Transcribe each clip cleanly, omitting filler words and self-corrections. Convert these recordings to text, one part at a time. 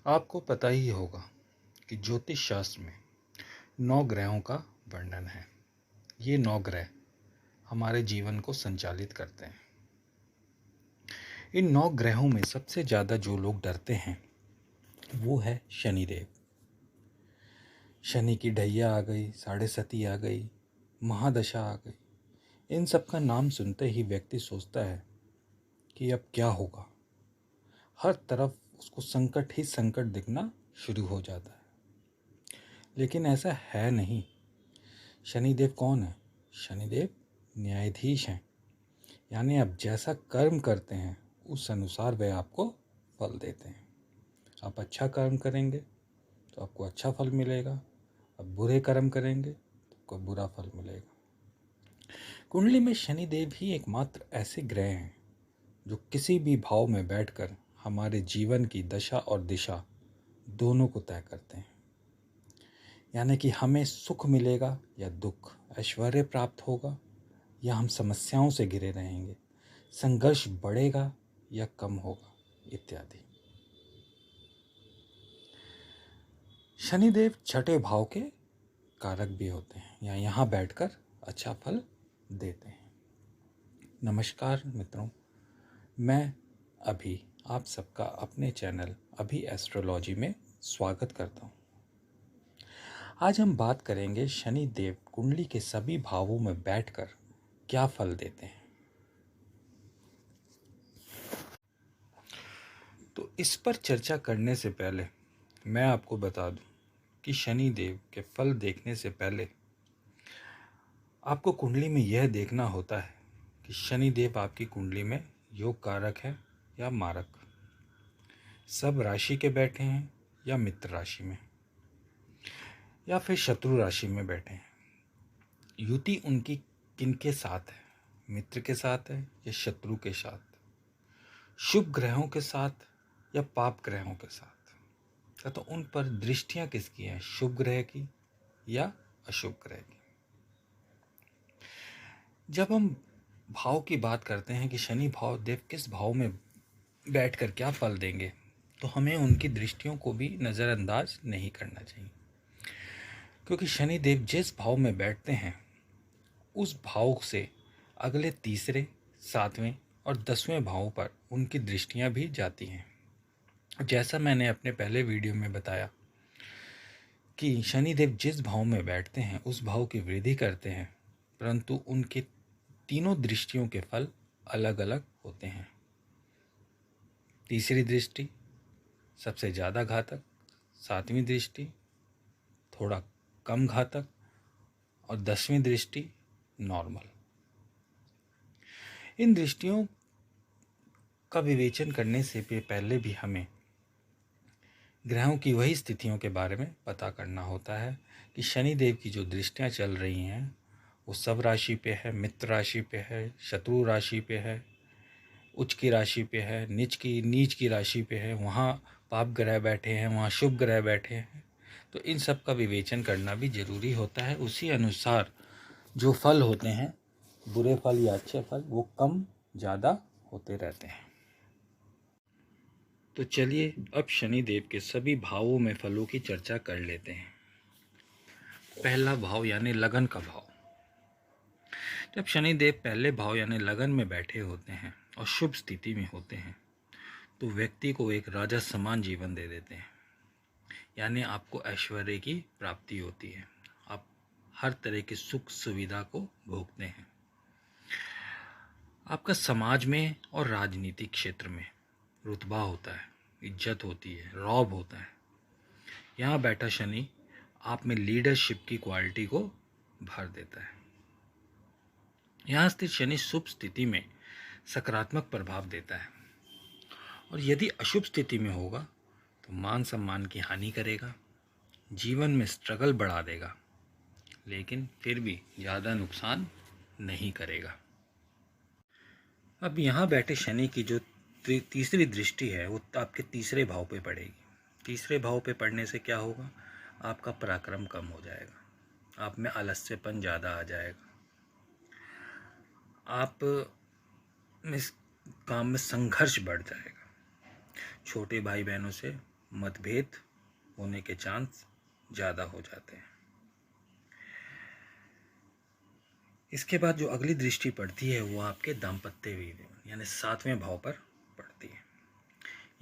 आपको पता ही होगा कि ज्योतिष शास्त्र में 9 ग्रहों का वर्णन है। ये 9 ग्रह हमारे जीवन को संचालित करते हैं। इन 9 ग्रहों में सबसे ज़्यादा जो लोग डरते हैं वो है शनिदेव। शनि की ढैया आ गई, साढ़े सती आ गई, महादशा आ गई। इन सब का नाम सुनते ही व्यक्ति सोचता है कि अब क्या होगा। हर तरफ उसको संकट ही संकट दिखना शुरू हो जाता है। लेकिन ऐसा है नहीं। शनिदेव कौन है? शनिदेव न्यायाधीश हैं। यानी आप जैसा कर्म करते हैं उस अनुसार वे आपको फल देते हैं। आप अच्छा कर्म करेंगे तो आपको अच्छा फल मिलेगा, आप बुरे कर्म करेंगे तो आपको बुरा फल मिलेगा। कुंडली में शनिदेव ही एकमात्र ऐसे ग्रह हैं जो किसी भी भाव में बैठकर हमारे जीवन की दशा और दिशा दोनों को तय करते हैं। यानी कि हमें सुख मिलेगा या दुख, ऐश्वर्य प्राप्त होगा या हम समस्याओं से घिरे रहेंगे, संघर्ष बढ़ेगा या कम होगा, इत्यादि। शनिदेव छठे भाव के कारक भी होते हैं या यहाँ बैठकर अच्छा फल देते हैं। नमस्कार मित्रों, मैं अभी आप सबका अपने चैनल अभी एस्ट्रोलॉजी में स्वागत करता हूँ। आज हम बात करेंगे शनिदेव कुंडली के सभी भावों में बैठकर क्या फल देते हैं। तो इस पर चर्चा करने से पहले मैं आपको बता दूं कि शनिदेव के फल देखने से पहले आपको कुंडली में यह देखना होता है कि शनिदेव आपकी कुंडली में योग कारक है या मारक, सब राशि के बैठे हैं या मित्र राशि में, या फिर शत्रु राशि में बैठे हैं। युति उनकी किनके साथ है? मित्र के साथ है या शत्रु के साथ? शुभ ग्रहों के साथ या पाप ग्रहों के साथ? तो उन पर दृष्टियां किसकी हैं? शुभ ग्रह की या अशुभ ग्रह की? जब हम भाव की बात करते हैं कि शनि भाव देव किस भाव में बैठकर क्या फल देंगे, तो हमें उनकी दृष्टियों को भी नज़रअंदाज नहीं करना चाहिए। क्योंकि शनि देव जिस भाव में बैठते हैं उस भाव से अगले तीसरे, सातवें और 10वें भाव पर उनकी दृष्टियां भी जाती हैं। जैसा मैंने अपने पहले वीडियो में बताया कि शनिदेव जिस भाव में बैठते हैं उस भाव की वृद्धि करते हैं, परंतु उनके तीनों दृष्टियों के फल अलग अलग होते हैं। तीसरी दृष्टि सबसे ज़्यादा घातक, सातवीं दृष्टि थोड़ा कम घातक और 10वीं दृष्टि नॉर्मल। इन दृष्टियों का विवेचन करने से पहले भी हमें ग्रहों की वही स्थितियों के बारे में पता करना होता है कि शनिदेव की जो दृष्टियां चल रही हैं वो सब राशि पे है, मित्र राशि पे है, शत्रु राशि पे है, उच्च की राशि पे है, नीच की राशि पे है, वहाँ पाप ग्रह बैठे हैं, वहाँ शुभ ग्रह बैठे हैं। तो इन सब का विवेचन करना भी जरूरी होता है। उसी अनुसार जो फल होते हैं, बुरे फल या अच्छे फल, वो कम ज़्यादा होते रहते हैं। तो चलिए अब शनिदेव के सभी भावों में फलों की चर्चा कर लेते हैं। पहला भाव यानी लगन का भाव। जब शनिदेव पहले भाव यानी लगन में बैठे होते हैं और शुभ स्थिति में होते हैं तो व्यक्ति को एक राजा समान जीवन दे देते हैं। यानी आपको ऐश्वर्य की प्राप्ति होती है, आप हर तरह की सुख सुविधा को भोगते हैं। आपका समाज में और राजनीतिक क्षेत्र में रुतबा होता है, इज्जत होती है, रौब होता है। यहाँ बैठा शनि आप में लीडरशिप की क्वालिटी को भर देता है। यहाँ स्थित शनि शुभ स्थिति में सकारात्मक प्रभाव देता है और यदि अशुभ स्थिति में होगा तो मान सम्मान की हानि करेगा, जीवन में स्ट्रगल बढ़ा देगा, लेकिन फिर भी ज़्यादा नुकसान नहीं करेगा। अब यहाँ बैठे शनि की जो तीसरी दृष्टि है वो आपके तीसरे भाव पे पड़ेगी। तीसरे भाव पे पड़ने से क्या होगा? आपका पराक्रम कम हो जाएगा, आप में आलस्यपन ज़्यादा आ जाएगा, आप में काम में संघर्ष बढ़ जाएगा, छोटे भाई बहनों से मतभेद होने के चांस ज़्यादा हो जाते हैं। इसके बाद जो अगली दृष्टि पड़ती है वो आपके दाम्पत्य जीवन यानी 7वें भाव पर पड़ती है।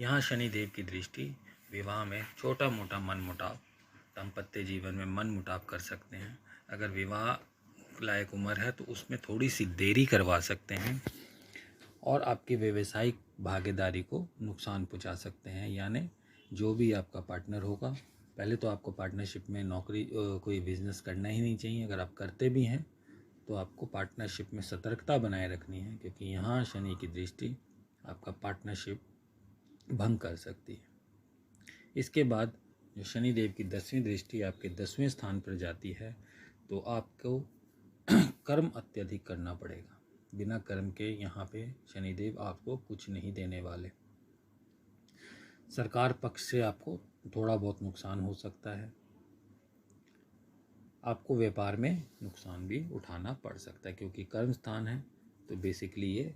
यहाँ शनिदेव की दृष्टि विवाह में छोटा मोटा मनमुटाव, दाम्पत्य जीवन में मनमुटाव कर सकते हैं। अगर विवाह लायक उम्र है तो उसमें थोड़ी सी देरी करवा सकते हैं और आपकी व्यवसायिक भागीदारी को नुकसान पहुंचा सकते हैं। यानी जो भी आपका पार्टनर होगा, पहले तो आपको पार्टनरशिप में नौकरी कोई बिजनेस करना ही नहीं चाहिए। अगर आप करते भी हैं तो आपको पार्टनरशिप में सतर्कता बनाए रखनी है, क्योंकि यहाँ शनि की दृष्टि आपका पार्टनरशिप भंग कर सकती है। इसके बाद जो शनिदेव की 10वीं दृष्टि आपके 10वें स्थान पर जाती है तो आपको कर्म अत्यधिक करना पड़ेगा। बिना कर्म के यहाँ पे शनिदेव आपको कुछ नहीं देने वाले। सरकार पक्ष से आपको थोड़ा बहुत नुकसान हो सकता है। आपको व्यापार में नुकसान भी उठाना पड़ सकता है, क्योंकि कर्म स्थान है तो बेसिकली ये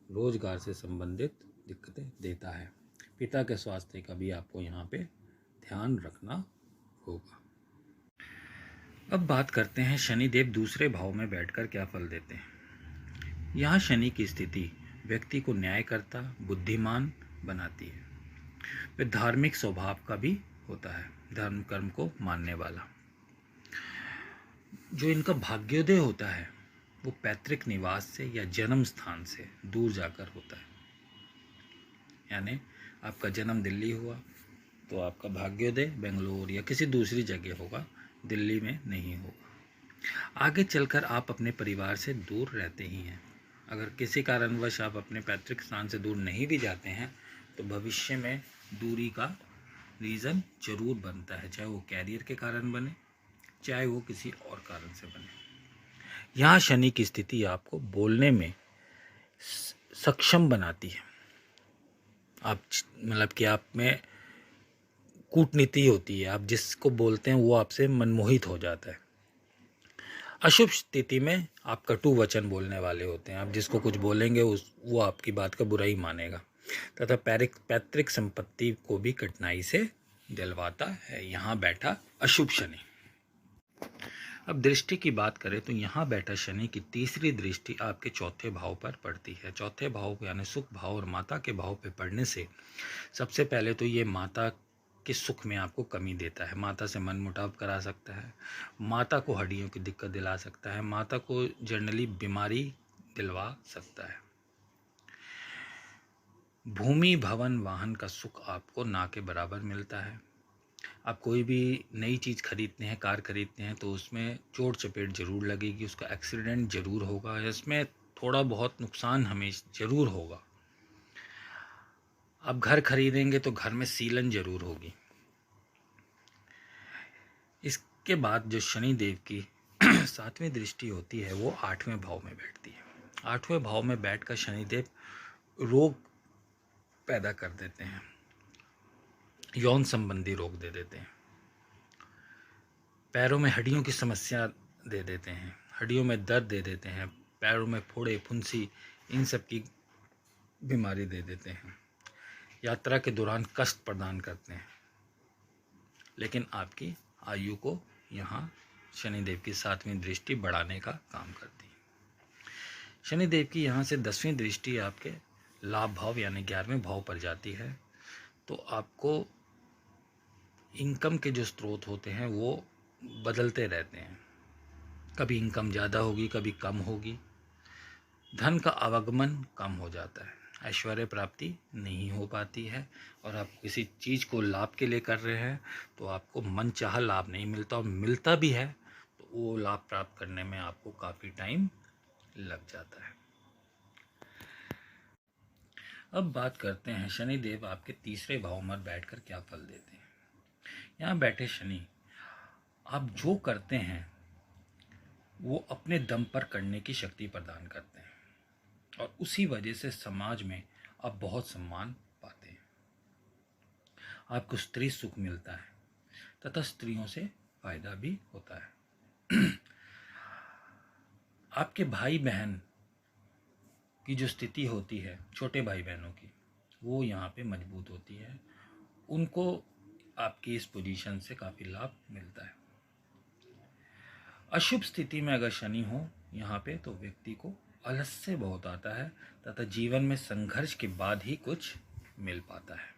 रोजगार से संबंधित दिक्कतें देता है। पिता के स्वास्थ्य का भी आपको यहाँ पे ध्यान रखना होगा। अब बात करते हैं शनिदेव दूसरे भाव में बैठकर क्या फल देते हैं। यहाँ शनि की स्थिति व्यक्ति को न्यायकर्ता, बुद्धिमान बनाती है। वे धार्मिक स्वभाव का भी होता है, धर्म कर्म को मानने वाला। जो इनका भाग्योदय होता है वो पैतृक निवास से या जन्म स्थान से दूर जाकर होता है। यानी आपका जन्म दिल्ली हुआ तो आपका भाग्योदय बेंगलोर या किसी दूसरी जगह होगा, दिल्ली में नहीं होगा। आगे चलकर आप अपने परिवार से दूर रहते ही हैं। अगर किसी कारणवश आप अपने पैतृक स्थान से दूर नहीं भी जाते हैं तो भविष्य में दूरी का रीज़न जरूर बनता है, चाहे वो कैरियर के कारण बने, चाहे वो किसी और कारण से बने। यहाँ शनि की स्थिति आपको बोलने में सक्षम बनाती है। आप मतलब कि आप में कूटनीति होती है, आप जिसको बोलते हैं वो आपसे मनमोहित हो जाता है। अशुभ स्थिति में आप कटु वचन बोलने वाले होते हैं। आप जिसको कुछ बोलेंगे वो आपकी बात का बुरा ही मानेगा, तथा पैतृक संपत्ति को भी कठिनाई से दिलवाता है यहाँ बैठा अशुभ शनि। अब दृष्टि की बात करें तो यहाँ बैठा शनि की तीसरी दृष्टि आपके चौथे भाव पर पड़ती है। चौथे भाव यानी सुख भाव और माता के भाव पे पड़ने से सबसे पहले तो ये माता के सुख में आपको कमी देता है। माता से मनमुटाव करा सकता है, माता को हड्डियों की दिक्कत दिला सकता है, माता को जनरली बीमारी दिलवा सकता है। भूमि भवन वाहन का सुख आपको ना के बराबर मिलता है। आप कोई भी नई चीज़ खरीदते हैं, कार खरीदते हैं, तो उसमें चोट चपेट ज़रूर लगेगी, उसका एक्सीडेंट ज़रूर होगा, इसमें थोड़ा बहुत नुकसान हमें ज़रूर होगा। आप घर खरीदेंगे तो घर में सीलन ज़रूर होगी। इसके बाद जो शनि देव की 7वीं दृष्टि होती है वो 8वें भाव में बैठती है। 8वें भाव में बैठकर शनिदेव रोग पैदा कर देते हैं, यौन संबंधी रोग दे देते हैं, पैरों में हड्डियों की समस्या दे देते हैं, हड्डियों में दर्द दे देते हैं, पैरों में फोड़े फुंसी इन सब की बीमारी दे देते हैं, यात्रा के दौरान कष्ट प्रदान करते हैं। लेकिन आपकी आयु को यहाँ शनिदेव की 7वीं दृष्टि बढ़ाने का काम करती है। शनिदेव की यहाँ से 10वीं दृष्टि आपके लाभ भाव यानी 11वें भाव पर जाती है तो आपको इनकम के जो स्रोत होते हैं वो बदलते रहते हैं। कभी इनकम ज़्यादा होगी, कभी कम होगी, धन का आवागमन कम हो जाता है, ऐश्वर्य प्राप्ति नहीं हो पाती है, और आप किसी चीज़ को लाभ के लिए कर रहे हैं तो आपको मनचाहा लाभ नहीं मिलता, और मिलता भी है तो वो लाभ प्राप्त करने में आपको काफ़ी टाइम लग जाता है। अब बात करते हैं शनिदेव आपके तीसरे भाव में बैठकर क्या फल देते हैं। यहाँ बैठे शनि आप जो करते हैं वो अपने दम पर करने की शक्ति प्रदान करते हैं, और उसी वजह से समाज में आप बहुत सम्मान पाते हैं। आपको स्त्री सुख मिलता है तथा स्त्रियों से फायदा भी होता है। आपके भाई बहन की जो स्थिति होती है, छोटे भाई बहनों की, वो यहाँ पे मजबूत होती है। उनको आपकी इस पोजीशन से काफ़ी लाभ मिलता है। अशुभ स्थिति में अगर शनि हो यहाँ पे तो व्यक्ति को आलस्य बहुत आता है तथा जीवन में संघर्ष के बाद ही कुछ मिल पाता है।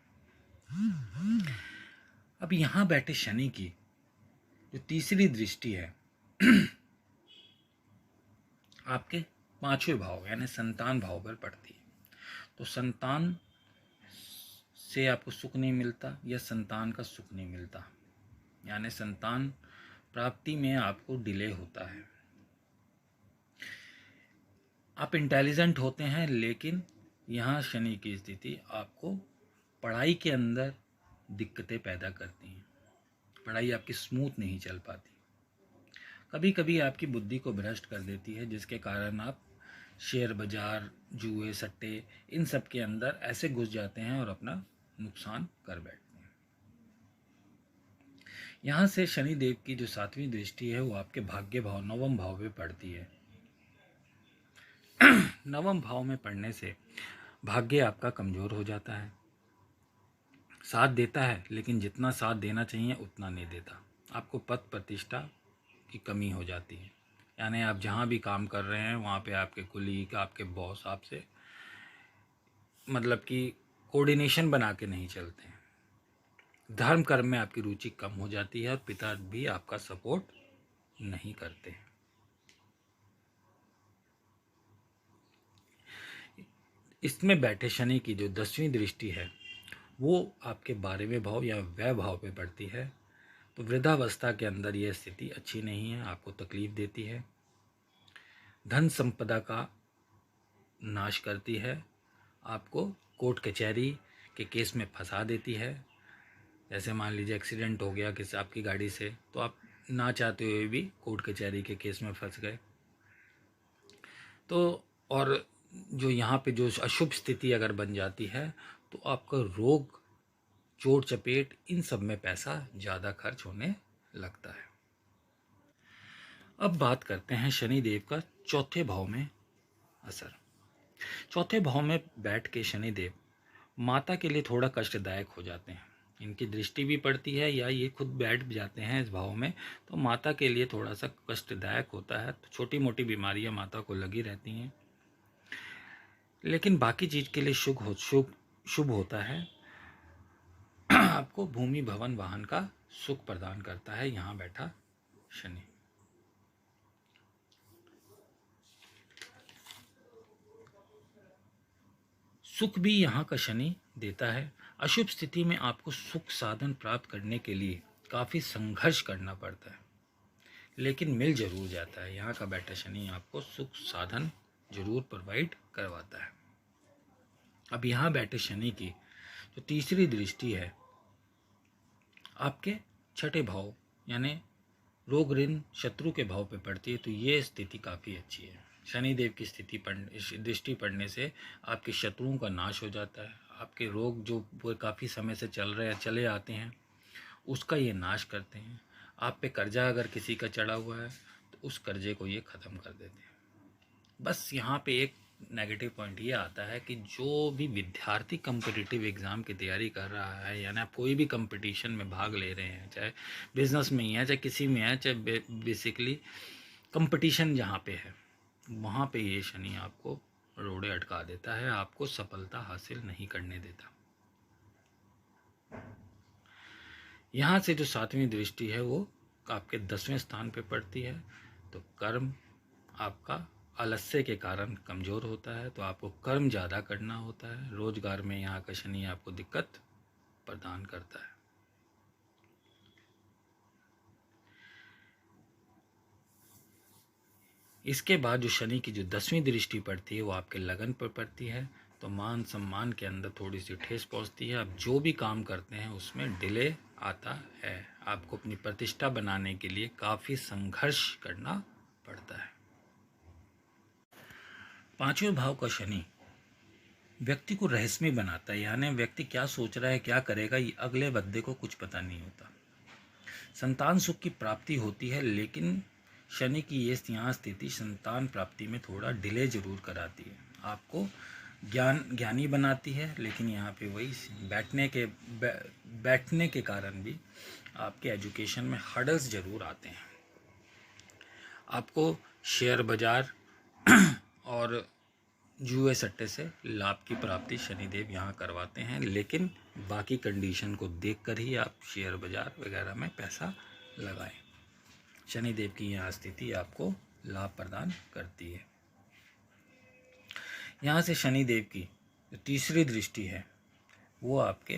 अब यहाँ बैठे शनि की जो तीसरी दृष्टि है आपके 5वें भाव यानी संतान भाव पर पड़ती है। तो संतान से आपको सुख नहीं मिलता या संतान का सुख नहीं मिलता, यानी संतान प्राप्ति में आपको डिले होता है। आप इंटेलिजेंट होते हैं, लेकिन यहाँ शनि की स्थिति आपको पढ़ाई के अंदर दिक्कतें पैदा करती हैं। पढ़ाई आपकी स्मूथ नहीं चल पाती, कभी कभी आपकी बुद्धि को भ्रष्ट कर देती है, जिसके कारण आप शेयर बाजार, जुए, सट्टे इन सब के अंदर ऐसे घुस जाते हैं और अपना नुकसान कर बैठते हैं। यहाँ से शनि देव की जो 7वीं दृष्टि है वो आपके भाग्य भाव 9वें भाव में पड़ती है। 9वें भाव में पड़ने से भाग्य आपका कमजोर हो जाता है। साथ देता है लेकिन जितना साथ देना चाहिए उतना नहीं देता। आपको पद प्रतिष्ठा की कमी हो जाती है, यानी आप जहाँ भी काम कर रहे हैं वहाँ पे आपके कुलीग, आपके बॉस आपसे मतलब कि कोऑर्डिनेशन बना के नहीं चलते हैं। धर्म कर्म में आपकी रुचि कम हो जाती है और पिता भी आपका सपोर्ट नहीं करते हैं। इसमें बैठे शनि की जो 10वीं दृष्टि है वो आपके 12वें भाव या व्यय भाव पे पड़ती है। तो वृद्धावस्था के अंदर यह स्थिति अच्छी नहीं है, आपको तकलीफ देती है, धन संपदा का नाश करती है, आपको कोर्ट कचहरी के केस में फंसा देती है। जैसे मान लीजिए एक्सीडेंट हो गया किसी आपकी गाड़ी से, तो आप ना चाहते हुए भी कोर्ट कचहरी के केस में फंस गए। तो और जो यहाँ पे जो अशुभ स्थिति अगर बन जाती है तो आपका रोग, चोट चपेट इन सब में पैसा ज़्यादा खर्च होने लगता है। अब बात करते हैं शनि देव का 4थे भाव में असर। 4थे भाव में बैठ के शनि देव माता के लिए थोड़ा कष्टदायक हो जाते हैं। इनकी दृष्टि भी पड़ती है या ये खुद बैठ जाते हैं इस भाव में, तो माता के लिए थोड़ा सा कष्टदायक होता है। तो छोटी मोटी बीमारियां माता को लगी रहती हैं, लेकिन बाकी चीज़ के लिए शुभ होता है। आपको भूमि, भवन, वाहन का सुख प्रदान करता है यहाँ बैठा शनि। सुख भी यहाँ का शनि देता है। अशुभ स्थिति में आपको सुख साधन प्राप्त करने के लिए काफ़ी संघर्ष करना पड़ता है, लेकिन मिल जरूर जाता है। यहाँ का बैठा शनि आपको सुख साधन जरूर प्रोवाइड करवाता है। अब यहाँ बैठे शनि की जो तीसरी दृष्टि है आपके 6ठे भाव यानी रोग, ऋण, शत्रु के भाव पे पड़ती है। तो ये स्थिति काफ़ी अच्छी है। शनिदेव की स्थिति दृष्टि पड़ने से आपके शत्रुओं का नाश हो जाता है। आपके रोग जो काफ़ी समय से चले आते हैं उसका ये नाश करते हैं। आप पे कर्जा अगर किसी का चढ़ा हुआ है तो उस कर्जे को ये ख़त्म कर देते हैं। बस यहाँ पे एक नेगेटिव पॉइंट ये आता है कि जो भी विद्यार्थी कम्पिटिटिव एग्ज़ाम की तैयारी कर रहा है, यानी आप कोई भी कंपटीशन में भाग ले रहे हैं, चाहे बिजनेस में ही है, चाहे किसी में है, चाहे बेसिकली कंपटीशन जहाँ पे है, वहाँ पे ये शनि आपको रोड़े अटका देता है, आपको सफलता हासिल नहीं करने देता। यहाँ से जो 7वीं दृष्टि है वो आपके 10वें स्थान पे पड़ती है। तो कर्म आपका आलस्य के कारण कमज़ोर होता है, तो आपको कर्म ज़्यादा करना होता है। रोजगार में यहाँ का शनि आपको दिक्कत प्रदान करता है। इसके बाद जो शनि की जो 10वीं दृष्टि पड़ती है वो आपके लगन पर पड़ती है। तो मान सम्मान के अंदर थोड़ी सी ठेस पहुँचती है। आप जो भी काम करते हैं उसमें डिले आता है। आपको अपनी प्रतिष्ठा बनाने के लिए काफ़ी संघर्ष करना पड़ता है। 5वें भाव का शनि व्यक्ति को रहस्यमय बनाता है, यानी व्यक्ति क्या सोच रहा है, क्या करेगा, ये अगले बंदे को कुछ पता नहीं होता। संतान सुख की प्राप्ति होती है, लेकिन शनि की ये यहाँ स्थिति संतान प्राप्ति में थोड़ा डिले जरूर कराती है। आपको ज्ञानी बनाती है, लेकिन यहाँ पे वही बैठने के कारण भी आपके एजुकेशन में हर्डल्स ज़रूर आते हैं। आपको शेयर बाजार और जुए सट्टे से लाभ की प्राप्ति शनिदेव यहाँ करवाते हैं, लेकिन बाकी कंडीशन को देखकर ही आप शेयर बाजार वगैरह में पैसा लगाएं। शनिदेव की यहाँ स्थिति आपको लाभ प्रदान करती है। यहाँ से शनिदेव की जो तीसरी दृष्टि है वो आपके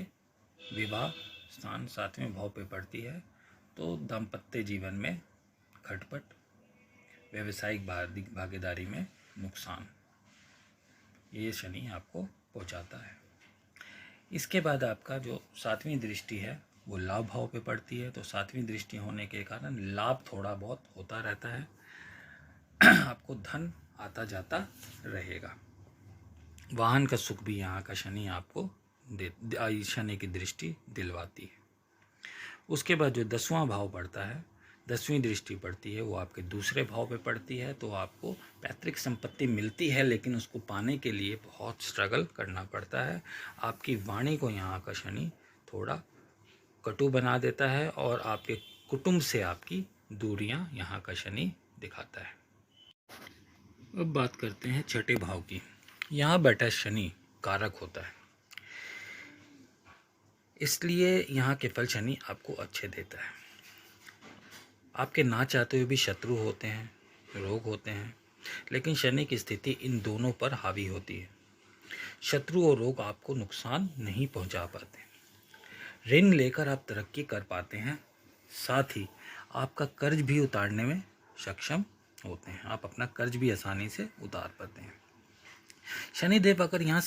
विवाह स्थान 7वें भाव पे पड़ती है, तो दाम्पत्य जीवन में खटपट, व्यावसायिक भागीदारी में नुकसान, ये शनि आपको पहुंचाता है। इसके बाद आपका जो 7वीं दृष्टि है वो लाभ भाव पे पड़ती है, तो 7वीं दृष्टि होने के कारण लाभ थोड़ा बहुत होता रहता है, आपको धन आता जाता रहेगा। वाहन का सुख भी यहाँ का शनि आपको शनि की दृष्टि दिलवाती है। उसके बाद जो 10वां भाव पड़ता है, 10वीं दृष्टि पड़ती है, वो आपके दूसरे भाव पे पड़ती है, तो आपको पैतृक संपत्ति मिलती है, लेकिन उसको पाने के लिए बहुत स्ट्रगल करना पड़ता है। आपकी वाणी को यहाँ का शनि थोड़ा कटु बना देता है और आपके कुटुंब से आपकी दूरियां यहाँ का शनि दिखाता है। अब बात करते हैं छठे भाव की। यहाँ बैठा शनि कारक होता है, इसलिए यहाँ के फल शनि आपको अच्छे देता है। आपके ना चाहते हुए भी शत्रु होते हैं, रोग होते हैं, लेकिन शनि की स्थिति इन दोनों पर हावी होती है। शत्रु और रोग आपको नुकसान नहीं पहुंचा पाते। ऋण लेकर आप तरक्की कर पाते हैं, साथ ही आपका कर्ज भी उतारने में सक्षम होते हैं। आप अपना कर्ज भी आसानी से उतार पाते हैं। शनिदेव अगर यहाँ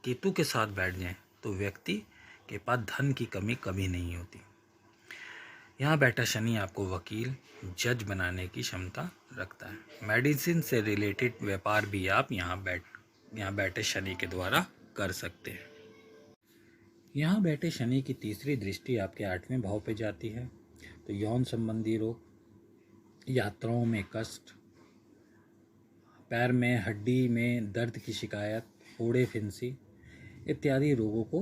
केतु के साथ बैठ जाएं तो व्यक्ति के पास धन की कमी कभी नहीं होती। यहाँ बैठा शनि आपको वकील, जज बनाने की क्षमता रखता है। मेडिसिन से रिलेटेड व्यापार भी आप यहाँ बैठे शनि के द्वारा कर सकते हैं। यहाँ बैठे शनि की तीसरी दृष्टि आपके 8वें भाव पे जाती है, तो यौन संबंधी रोग, यात्राओं में कष्ट, पैर में हड्डी में दर्द की शिकायत, फोड़े फिंसी इत्यादि रोगों को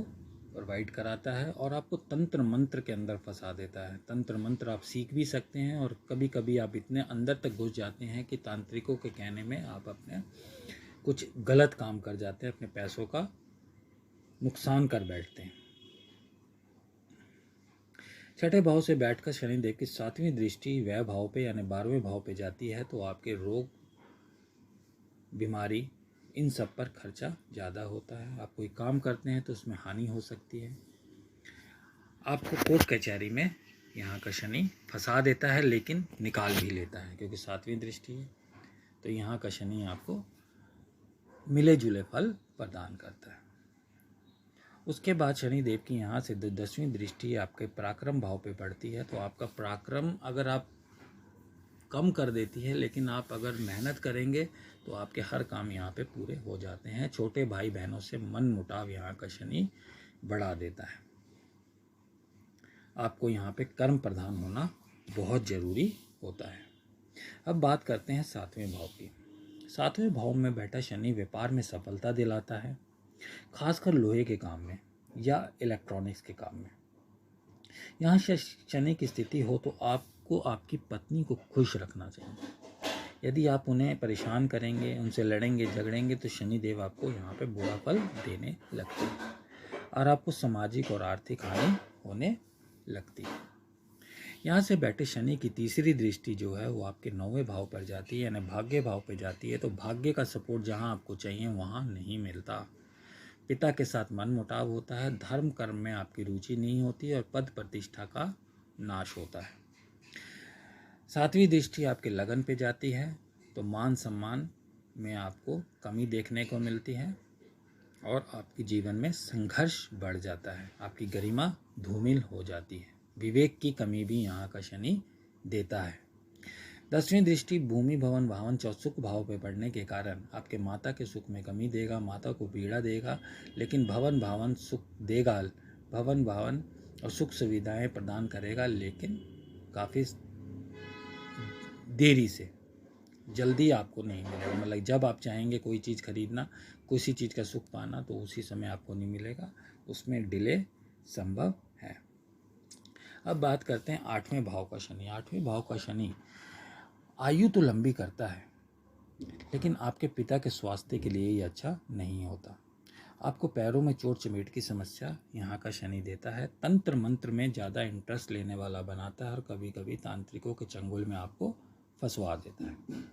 प्रोवाइड कराता है और आपको तंत्र मंत्र के अंदर फंसा देता है। तंत्र मंत्र आप सीख भी सकते हैं और कभी कभी आप इतने अंदर तक घुस जाते हैं कि तांत्रिकों के कहने में आप अपने कुछ गलत काम कर जाते हैं, अपने पैसों का नुकसान कर बैठते हैं। छठे भाव से बैठकर शनिदेव की 7वीं दृष्टि व्यय भाव पे यानी 12वें भाव पे जाती है, तो आपके रोग, बीमारी, इन सब पर खर्चा ज़्यादा होता है। आप कोई काम करते हैं तो उसमें हानि हो सकती है। आपको कोर्ट कचहरी में यहाँ का शनि फंसा देता है, लेकिन निकाल भी लेता है, क्योंकि 7वीं दृष्टि है, तो यहाँ का शनि आपको मिले जुले फल प्रदान करता है। उसके बाद शनि देव की यहाँ से 10वीं दृष्टि आपके पराक्रम भाव पे पड़ती है, तो आपका पराक्रम अगर आप कम कर देती है, लेकिन आप अगर मेहनत करेंगे तो आपके हर काम यहाँ पे पूरे हो जाते हैं। छोटे भाई बहनों से मन मुटाव यहाँ का शनि बढ़ा देता है। आपको यहाँ पे कर्म प्रधान होना बहुत ज़रूरी होता है। अब बात करते हैं 7वें भाव की। 7वें भाव में बैठा शनि व्यापार में सफलता दिलाता है, खासकर लोहे के काम में या इलेक्ट्रॉनिक्स के काम में। यहाँ शनि की स्थिति हो तो आपको आपकी पत्नी को खुश रखना चाहिए। यदि आप उन्हें परेशान करेंगे, उनसे लड़ेंगे झगड़ेंगे, तो शनिदेव आपको यहाँ पे बुरा फल देने लगते हैं और आपको सामाजिक और आर्थिक हानि होने लगती है। यहाँ से बैठे शनि की तीसरी दृष्टि जो है वो आपके 9वें भाव पर जाती है, यानी भाग्य भाव पर जाती है, तो भाग्य का सपोर्ट जहाँ आपको चाहिए वहाँ नहीं मिलता। पिता के साथ मनमुटाव होता है, धर्म कर्म में आपकी रुचि नहीं होती और पद प्रतिष्ठा का नाश होता है। 7वीं दृष्टि आपके लगन पे जाती है, तो मान सम्मान में आपको कमी देखने को मिलती है और आपके जीवन में संघर्ष बढ़ जाता है, आपकी गरिमा धूमिल हो जाती है। विवेक की कमी भी यहाँ का शनि देता है। 10वीं दृष्टि भूमि भवन वाहन सुख भाव पे पड़ने के कारण आपके माता के सुख में कमी देगा, माता को पीड़ा देगा, लेकिन भवन भावन सुख देगा, भवन भावन और सुख सुविधाएं प्रदान करेगा, लेकिन काफ़ी देरी से, जल्दी आपको नहीं मिलेगा। मतलब जब आप चाहेंगे कोई चीज़ खरीदना, किसी चीज़ का सुख पाना, तो उसी समय आपको नहीं मिलेगा, उसमें डिले संभव है। अब बात करते हैं 8वें भाव का शनि। 8वें भाव का शनि आयु तो लंबी करता है, लेकिन आपके पिता के स्वास्थ्य के लिए ये अच्छा नहीं होता। आपको पैरों में चोट चमेट की समस्या यहाँ का शनि देता है। तंत्र मंत्र में ज़्यादा इंटरेस्ट लेने वाला बनाता है और कभी कभी तांत्रिकों के चंगुल में आपको फंसवा देता है।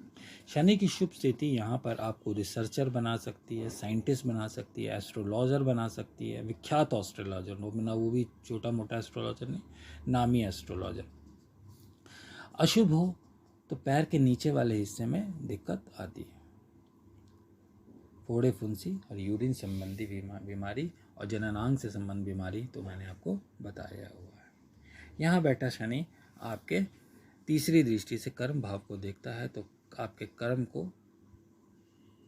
शनि की शुभ स्थिति यहाँ पर आपको रिसर्चर बना सकती है, साइंटिस्ट बना सकती है, एस्ट्रोलॉजर बना सकती है, विख्यात एस्ट्रोलॉजर, वो भी छोटा मोटा एस्ट्रोलॉजर नहीं, नामी एस्ट्रोलॉजर। अशुभ हो तो पैर के नीचे वाले हिस्से में दिक्कत आती है, फोड़े फुंसी और यूरिन संबंधी बीमारी और जननांग से संबंध बीमारी तो मैंने आपको बताया हुआ है। यहाँ बैठा शनि आपके तीसरी दृष्टि से कर्म भाव को देखता है, तो आपके कर्म को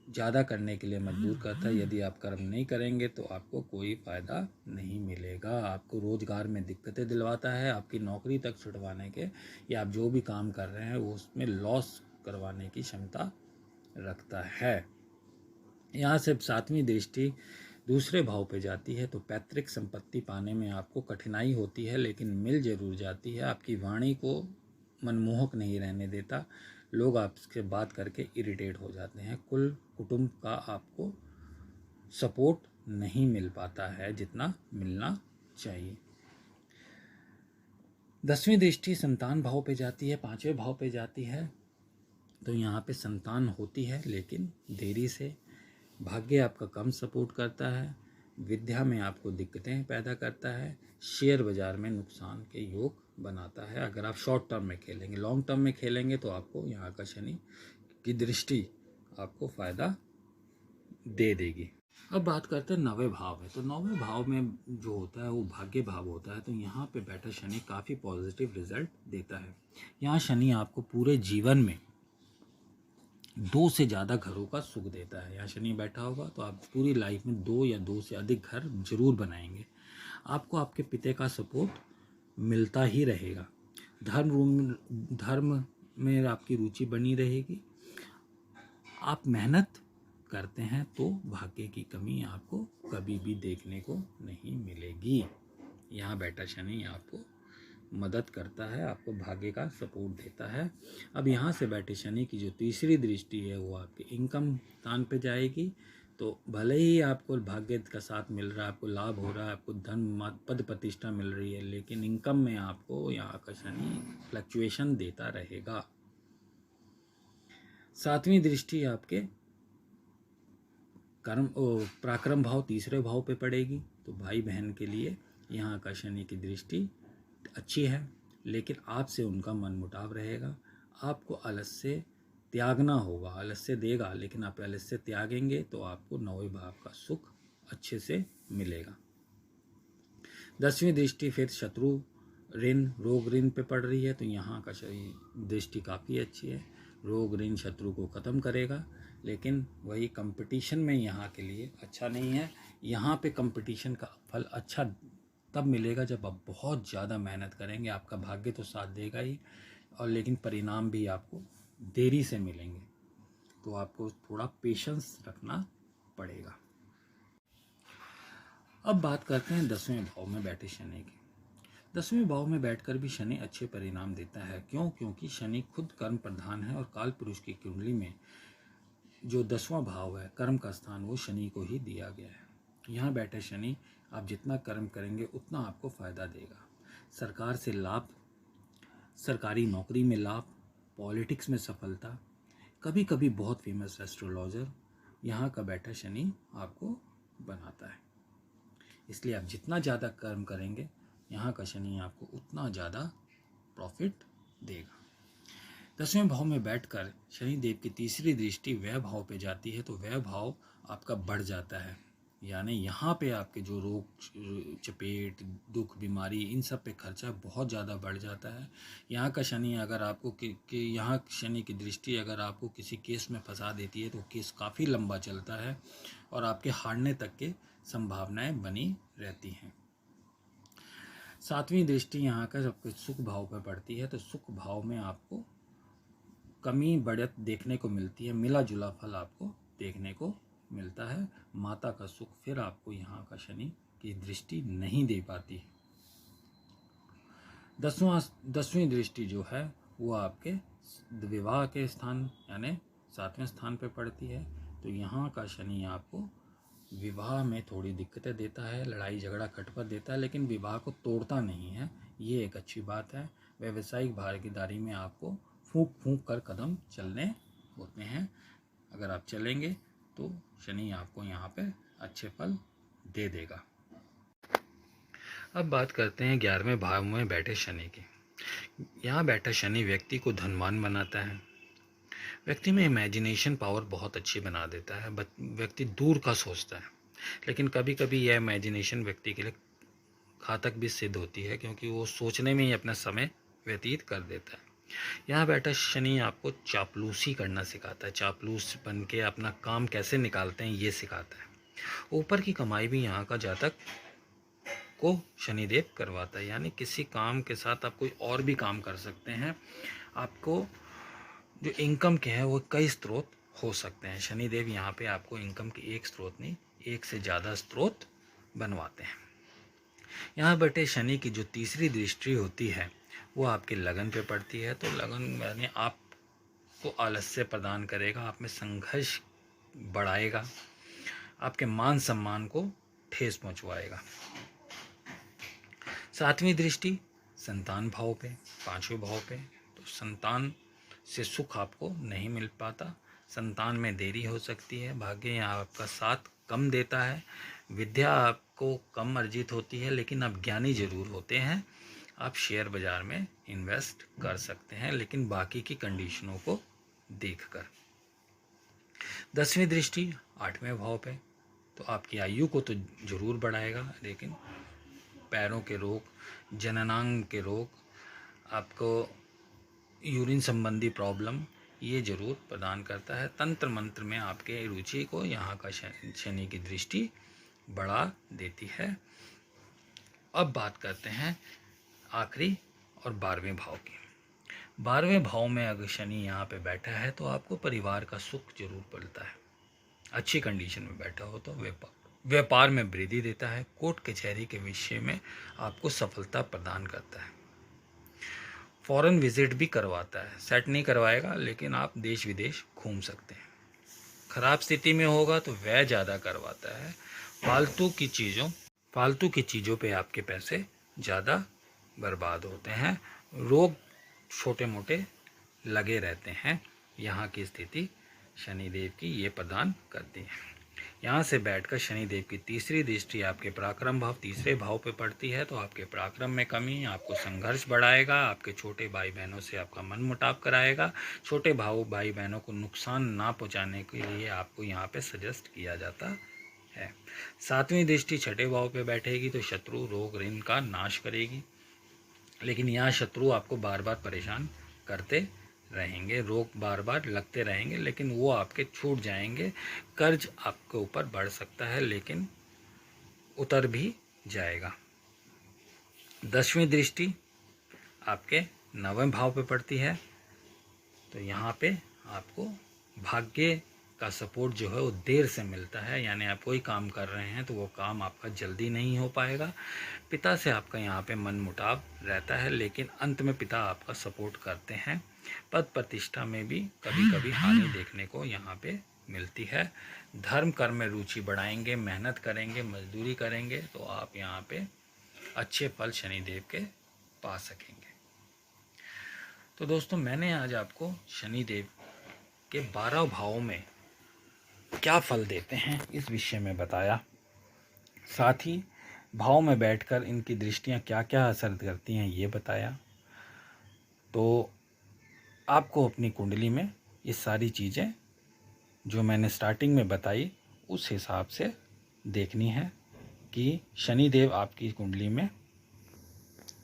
ज़्यादा करने के लिए मजबूर करता है। यदि आप कर्म नहीं करेंगे तो आपको कोई फ़ायदा नहीं मिलेगा। आपको रोज़गार में दिक्कतें दिलवाता है, आपकी नौकरी तक छुड़वाने के, या आप जो भी काम कर रहे हैं वो उसमें लॉस करवाने की क्षमता रखता है। यहाँ से 7वीं दृष्टि दूसरे भाव पे जाती है, तो पैतृक संपत्ति पाने में आपको कठिनाई होती है, लेकिन मिल जरूर जाती है। आपकी वाणी को मनमोहक नहीं रहने देता, लोग आपसे बात करके इरिटेट हो जाते हैं। कुल कुटुंब का आपको सपोर्ट नहीं मिल पाता है जितना मिलना चाहिए। 10वीं दृष्टि संतान भाव पे जाती है, 5वें भाव पे जाती है, तो यहाँ पे संतान होती है लेकिन देरी से। भाग्य आपका कम सपोर्ट करता है, विद्या में आपको दिक्कतें पैदा करता है, शेयर बाजार में नुकसान के योग बनाता है। अगर आप शॉर्ट टर्म में खेलेंगे, लॉन्ग टर्म में खेलेंगे तो आपको यहाँ का शनि की दृष्टि आपको फायदा दे देगी। अब बात करते हैं 9वें भाव में। तो 9वें भाव में जो होता है वो भाग्य भाव होता है, तो यहाँ पे बैठा शनि काफ़ी पॉजिटिव रिजल्ट देता है। यहाँ शनि आपको पूरे जीवन में 2 से ज़्यादा घरों का सुख देता है। यहाँ शनि बैठा होगा तो आप पूरी लाइफ में 2 या 2 से अधिक घर जरूर बनाएंगे। आपको आपके पिता का सपोर्ट मिलता ही रहेगा। धर्म में आपकी रुचि बनी रहेगी। आप मेहनत करते हैं तो भाग्य की कमी आपको कभी भी देखने को नहीं मिलेगी। यहाँ बैठा शनि आपको मदद करता है, आपको भाग्य का सपोर्ट देता है। अब यहाँ से बैठे शनि की जो तीसरी दृष्टि है वो आपके इनकम स्थान पे जाएगी, तो भले ही आपको भाग्य का साथ मिल रहा है, आपको लाभ हो रहा है, आपको धन पद प्रतिष्ठा मिल रही है, लेकिन इनकम में आपको यहाँ का शनि फ्लक्चुएशन देता रहेगा। 7वीं दृष्टि आपके पराक्रम भाव तीसरे भाव पे पड़ेगी, तो भाई बहन के लिए यहाँ का शनि की दृष्टि अच्छी है, लेकिन आपसे उनका मनमुटाव रहेगा। आपको आलस्य त्यागना होगा, आलस्य देगा लेकिन आप आलस्य त्यागेंगे तो आपको 9वें भाव का सुख अच्छे से मिलेगा। 10वीं दृष्टि फिर शत्रु ऋण रोग ऋण पे पड़ रही है, तो यहाँ का दृष्टि काफ़ी अच्छी है, रोग ऋण शत्रु को ख़त्म करेगा। लेकिन वही कंपटीशन में यहाँ के लिए अच्छा नहीं है। यहाँ पे कंपटीशन का फल अच्छा तब मिलेगा जब आप बहुत ज़्यादा मेहनत करेंगे। आपका भाग्य तो साथ देगा ही, और लेकिन परिणाम भी आपको देरी से मिलेंगे, तो आपको थोड़ा पेशेंस रखना पड़ेगा। अब बात करते हैं 10वें भाव में बैठे शनि की। 10वें भाव में बैठकर भी शनि अच्छे परिणाम देता है। क्यों? क्योंकि शनि खुद कर्म प्रधान है, और काल पुरुष की कुंडली में जो 10वां भाव है कर्म का स्थान, वो शनि को ही दिया गया है। यहाँ बैठे शनि आप जितना कर्म करेंगे उतना आपको फ़ायदा देगा। सरकार से लाभ, सरकारी नौकरी में लाभ, पॉलिटिक्स में सफलता, कभी कभी बहुत फेमस एस्ट्रोलॉजर, यहाँ का बैठा शनि आपको बनाता है। इसलिए आप जितना ज़्यादा कर्म करेंगे यहाँ का शनि आपको उतना ज़्यादा प्रॉफिट देगा। 10वें भाव में बैठकर शनि देव की तीसरी दृष्टि व्यय भाव पे जाती है, तो व्यय भाव आपका बढ़ जाता है। यानी यहाँ पे आपके जो रोग चपेट दुख बीमारी इन सब पे खर्चा बहुत ज़्यादा बढ़ जाता है। यहाँ का शनि अगर आपको यहाँ शनि की दृष्टि अगर आपको किसी केस में फंसा देती है तो केस काफ़ी लंबा चलता है और आपके हारने तक के संभावनाएं बनी रहती हैं। 7वीं दृष्टि यहाँ का सबके सुख भाव पर पड़ती है, तो सुख भाव में आपको कमी बढ़त देखने को मिलती है, मिला जुला फल आपको देखने को मिलता है। माता का सुख फिर आपको यहाँ का शनि की दृष्टि नहीं दे पाती। 10वीं दृष्टि जो है वो आपके विवाह के स्थान यानी 7वें स्थान पे पड़ती है। तो यहाँ का शनि आपको विवाह में थोड़ी दिक्कतें देता है, लड़ाई झगड़ा खटपट देता है, लेकिन विवाह को तोड़ता नहीं है, ये एक अच्छी बात है। व्यावसायिक भागीदारी में आपको फूंक फूंक कर कदम चलने होते हैं। अगर आप चलेंगे तो शनि आपको यहाँ पे अच्छे फल दे देगा। अब बात करते हैं 11वें भाव में बैठे शनि की। यहाँ बैठा शनि व्यक्ति को धनवान बनाता है, व्यक्ति में इमेजिनेशन पावर बहुत अच्छी बना देता है, व्यक्ति दूर का सोचता है, लेकिन कभी कभी यह इमेजिनेशन व्यक्ति के लिए घातक भी सिद्ध होती है, क्योंकि वो सोचने में ही अपना समय व्यतीत कर देता है। यहाँ बैठा शनि आपको चापलूसी करना सिखाता है, चापलूस बन के अपना काम कैसे निकालते हैं ये सिखाता है। ऊपर की कमाई भी यहाँ का जातक को शनिदेव करवाता है, यानी किसी काम के साथ आप कोई और भी काम कर सकते हैं। आपको जो इनकम के हैं वो कई स्रोत हो सकते हैं। शनिदेव यहाँ पे आपको इनकम के एक स्रोत नहीं, एक से ज़्यादा स्रोत बनवाते हैं। यहाँ बैठे शनि की जो तीसरी दृष्टि होती है वो आपके लगन पे पड़ती है। तो लगन यानी आपको आलस्य प्रदान करेगा, आप में संघर्ष बढ़ाएगा, आपके मान सम्मान को ठेस पहुँचवाएगा। 7वीं दृष्टि संतान भाव पे, 5वें भाव पे। तो संतान से सुख आपको नहीं मिल पाता, संतान में देरी हो सकती है, भाग्य यहाँ आपका साथ कम देता है, विद्या आपको कम अर्जित होती है, लेकिन आप ज्ञानी जरूर होते हैं। आप शेयर बाजार में इन्वेस्ट कर सकते हैं, लेकिन बाकी की कंडीशनों को देखकर। 10वीं दृष्टि 8वें भाव पे, तो आपकी आयु को तो जरूर बढ़ाएगा, लेकिन पैरों के रोग, जननांग के रोग, आपको यूरिन संबंधी प्रॉब्लम ये जरूर प्रदान करता है। तंत्र मंत्र में आपके रुचि को यहाँ का शनि की दृष्टि बढ़ा देती है। अब बात करते हैं आखिरी और 12वें भाव की। 12वें भाव में अगर शनि यहाँ पे बैठा है तो आपको परिवार का सुख जरूर मिलता है, अच्छी कंडीशन में बैठा हो तो व्यापार में वृद्धि देता है, कोर्ट कचहरी के विषय में आपको सफलता प्रदान करता है, फॉरेन विजिट भी करवाता है, सेट नहीं करवाएगा लेकिन आप देश विदेश घूम सकते हैं। खराब स्थिति में होगा तो व्यय ज़्यादा करवाता है, फालतू की चीज़ों पे आपके पैसे ज़्यादा बर्बाद होते हैं, रोग छोटे मोटे लगे रहते हैं। यहाँ की स्थिति शनिदेव की ये प्रदान करती है। यहाँ से बैठकर शनिदेव की तीसरी दृष्टि आपके पराक्रम भाव 3रे भाव पे पड़ती है, तो आपके पराक्रम में कमी, आपको संघर्ष बढ़ाएगा, आपके छोटे भाई बहनों से आपका मन मुटाव कराएगा। छोटे भाई बहनों को नुकसान ना पहुँचाने के लिए आपको यहाँ पे सजेस्ट किया जाता है। 7वीं दृष्टि 6ठे भाव पे बैठेगी तो शत्रु रोग ऋण का नाश करेगी, लेकिन यहाँ शत्रु आपको बार बार परेशान करते रहेंगे, रोग बार बार लगते रहेंगे, लेकिन वो आपके छूट जाएंगे। कर्ज आपके ऊपर बढ़ सकता है लेकिन उतर भी जाएगा। 10वीं दृष्टि आपके 9वें भाव पे पड़ती है, तो यहाँ पे आपको भाग्य का सपोर्ट जो है वो देर से मिलता है, यानी आप कोई काम कर रहे हैं तो वो काम आपका जल्दी नहीं हो पाएगा। पिता से आपका यहाँ पे मन मुटाव रहता है, लेकिन अंत में पिता आपका सपोर्ट करते हैं। पद प्रतिष्ठा में भी कभी कभी हानि देखने को यहाँ पे मिलती है। धर्म कर्म में रुचि बढ़ाएंगे, मेहनत करेंगे, मजदूरी करेंगे तो आप यहाँ पे अच्छे फल शनिदेव के पा सकेंगे। तो दोस्तों, मैंने आज आपको शनिदेव के 12 भावों में क्या फल देते हैं इस विषय में बताया, साथ ही भाव में बैठकर इनकी दृष्टियां क्या क्या असर करती हैं ये बताया। तो आपको अपनी कुंडली में ये सारी चीज़ें जो मैंने स्टार्टिंग में बताई उस हिसाब से देखनी है कि शनिदेव आपकी कुंडली में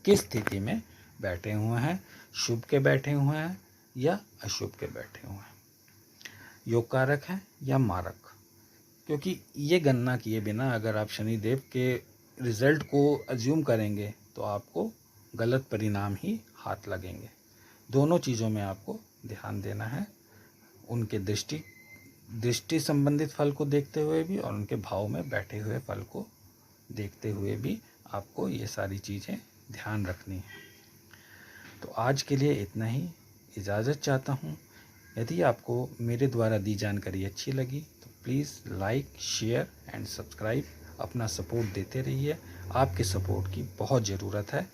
किस स्थिति में बैठे हुए हैं, शुभ के बैठे हुए हैं या अशुभ के बैठे हुए हैं, योग कारक है या मारक। क्योंकि ये गणना किए बिना अगर आप शनिदेव के रिजल्ट को अज्यूम करेंगे तो आपको गलत परिणाम ही हाथ लगेंगे। दोनों चीज़ों में आपको ध्यान देना है। उनके दृष्टि संबंधित फल को देखते हुए भी और उनके भाव में बैठे हुए फल को देखते हुए भी आपको ये सारी चीज़ें ध्यान रखनी है। तो आज के लिए इतना ही, इजाज़त चाहता हूँ। यदि आपको मेरे द्वारा दी जानकारी अच्छी लगी तो please like, share and subscribe. अपना सपोर्ट देते रहिए। आपके सपोर्ट की बहुत ज़रूरत है।